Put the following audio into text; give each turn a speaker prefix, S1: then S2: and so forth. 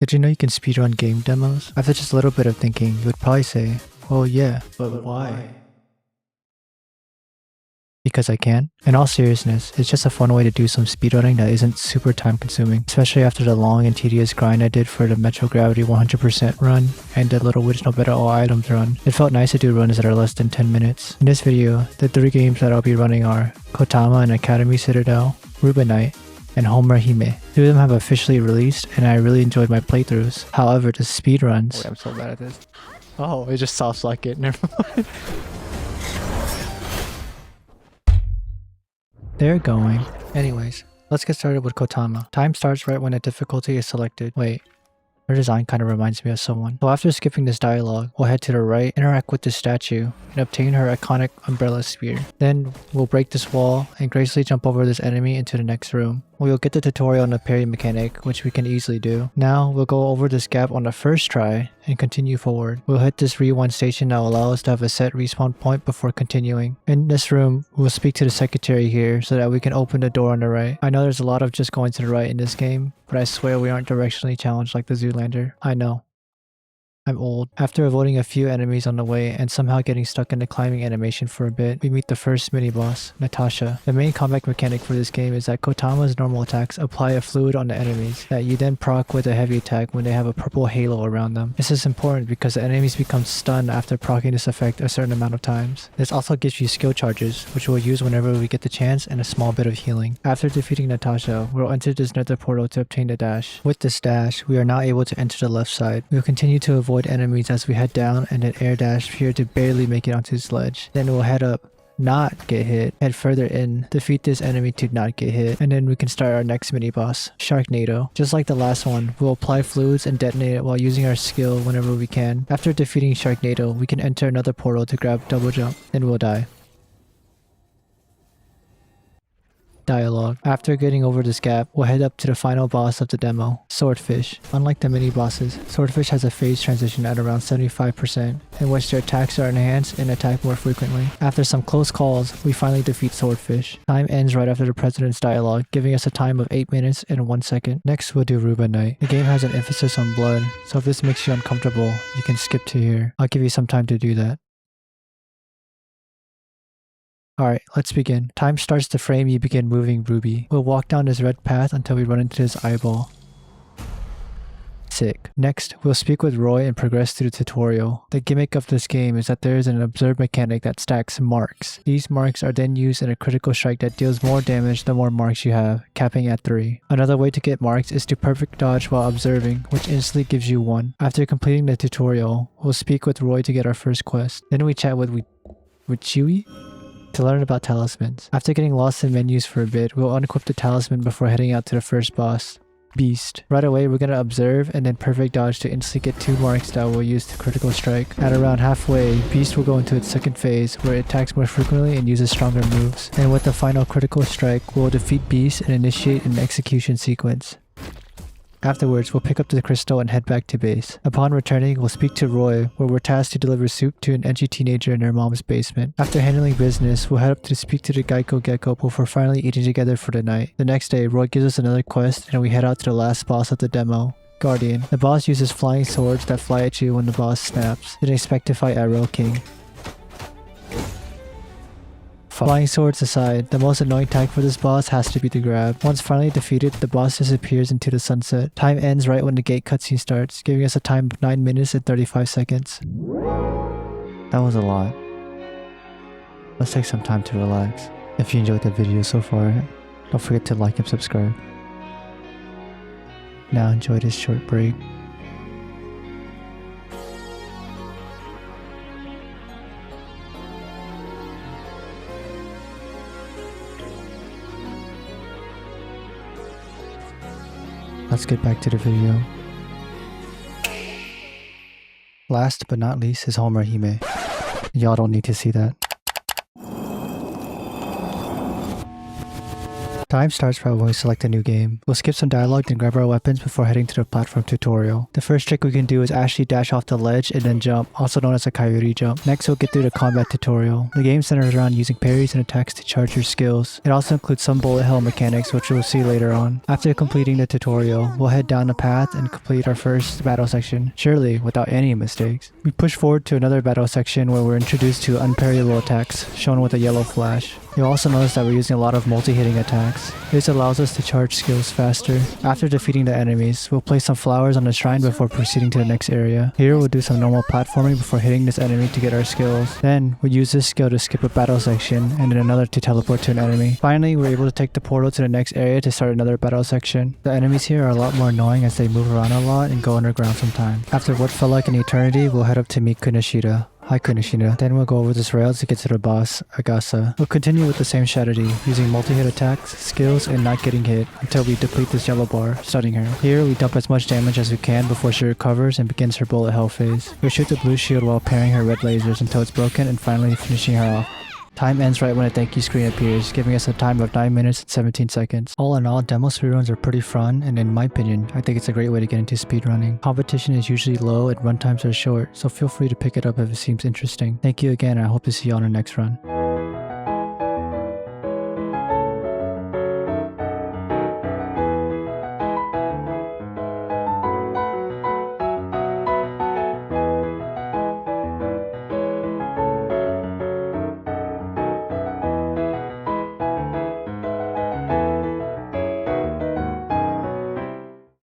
S1: Did you know you can speedrun game demos? After just a little bit of thinking, you would probably say, well yeah, but why? Because I can. In all seriousness, it's just a fun way to do some speedrunning that isn't super time consuming, especially after the long and tedious grind I did for the Metro Gravity 100% run and the Little Witch No Better All Items run. It felt nice to do runs that are less than 10 minutes. In this video, the 3 games that I'll be running are Kotama and Academy Citadel, Rubinite, and Homura Hime. 2 of them have officially released and I really enjoyed my playthroughs. However, the speedruns... Wait, I'm so bad at this. Oh, it just sounds like it. Never mind. They're going. Anyways, let's get started with Kotama. Time starts right when the difficulty is selected. Wait, her design kind of reminds me of someone. So after skipping this dialogue, we'll head to the right, interact with the statue, and obtain her iconic umbrella spear. Then we'll break this wall and gracefully jump over this enemy into the next room. We'll get the tutorial on the parry mechanic, which we can easily do. Now we'll go over this gap on the first try and continue forward. We'll hit this rewind station that will allow us to have a set respawn point before continuing. In this room, we'll speak to the secretary here so that we can open the door on the right. I know there's a lot of just going to the right in this game, but I swear we aren't directionally challenged like the Zoolander. I know. I'm old. After avoiding a few enemies on the way and somehow getting stuck in the climbing animation for a bit, we meet the first mini-boss, Natasha. The main combat mechanic for this game is that Kotama's normal attacks apply a fluid on the enemies that you then proc with a heavy attack when they have a purple halo around them. This is important because the enemies become stunned after proccing this effect a certain amount of times. This also gives you skill charges, which we'll use whenever we get the chance, and a small bit of healing. After defeating Natasha, we'll enter this nether portal to obtain the dash. With this dash, we are now able to enter the left side. We'll continue to avoid enemies as we head down and then air dash here to barely make it onto this ledge. Then we'll head up, not get hit, head further in, defeat this enemy to not get hit, and then we can start our next mini boss, Sharknado. Just like the last one, we'll apply fluids and detonate it while using our skill whenever we can. After defeating Sharknado, we can enter another portal to grab double jump, then we'll die. Dialogue. After getting over this gap, we'll head up to the final boss of the demo, Swordfish. Unlike the mini bosses, Swordfish has a phase transition at around 75%, in which their attacks are enhanced and attack more frequently. After some close calls, we finally defeat Swordfish. Time ends right after the president's dialogue, giving us a time of 8 minutes and 1 second. Next we'll do Rubinite. The game has an emphasis on blood, so if this makes you uncomfortable, you can skip to here. I'll give you some time to do that. Alright, let's begin. Time starts the frame you begin moving Ruby. We'll walk down this red path until we run into his eyeball. Sick. Next, we'll speak with Roy and progress through the tutorial. The gimmick of this game is that there is an observe mechanic that stacks marks. These marks are then used in a critical strike that deals more damage the more marks you have, capping at 3. Another way to get marks is to perfect dodge while observing, which instantly gives you 1. After completing the tutorial, we'll speak with Roy to get our first quest. Then we chat with Chewie to learn about talismans. After getting lost in menus for a bit, we'll unequip the talisman before heading out to the first boss, Beast. Right away, we're gonna observe and then perfect dodge to instantly get 2 marks that we'll use to critical strike. At around halfway, Beast will go into its second phase, where it attacks more frequently and uses stronger moves. And with the final critical strike, we'll defeat Beast and initiate an execution sequence. Afterwards, we'll pick up the crystal and head back to base. Upon returning, we'll speak to Roy, where we're tasked to deliver soup to an edgy teenager in her mom's basement. After handling business, we'll head up to speak to the Geico Gecko before finally eating together for the night. The next day, Roy gives us another quest and we head out to the last boss of the demo, Guardian. The boss uses flying swords that fly at you when the boss snaps. Then expect to fight Arrow King. Flying swords aside, the most annoying tag for this boss has to be the grab. Once finally defeated, the boss disappears into the sunset. Time ends right when the gate cutscene starts, giving us a time of 9 minutes and 35 seconds. That was a lot. Let's take some time to relax. If you enjoyed the video so far, don't forget to like and subscribe. Now enjoy this short break. Let's get back to the video. Last but not least is Homura Hime. Y'all don't need to see that. Time starts right when we select a new game. We'll skip some dialogue then grab our weapons before heading to the platform tutorial. The first trick we can do is actually dash off the ledge and then jump, also known as a coyote jump. Next we'll get through the combat tutorial. The game centers around using parries and attacks to charge your skills. It also includes some bullet hell mechanics which we'll see later on. After completing the tutorial, we'll head down the path and complete our first battle section, surely without any mistakes. We push forward to another battle section where we're introduced to unparryable attacks, shown with a yellow flash. You'll also notice that we're using a lot of multi-hitting attacks. This allows us to charge skills faster. After defeating the enemies, we'll place some flowers on the shrine before proceeding to the next area. Here we'll do some normal platforming before hitting this enemy to get our skills. Then we'll use this skill to skip a battle section and then another to teleport to an enemy. Finally, we're able to take the portal to the next area to start another battle section. The enemies here are a lot more annoying as they move around a lot and go underground sometimes. After what felt like an eternity, we'll head up to meet Kunishita. Hi Kunishita. Then we'll go over this rail to get to the boss, Agasa. We'll continue with the same strategy, using multi-hit attacks, skills, and not getting hit until we deplete this yellow bar, stunning her. Here we dump as much damage as we can before she recovers and begins her bullet hell phase. We shoot the blue shield while parrying her red lasers until it's broken and finally finishing her off. Time ends right when a thank you screen appears, giving us a time of 9 minutes and 17 seconds. All in all, demo speedruns are pretty fun, and in my opinion, I think it's a great way to get into speedrunning. Competition is usually low and runtimes are short, so feel free to pick it up if it seems interesting. Thank you again, and I hope to see you on our next run.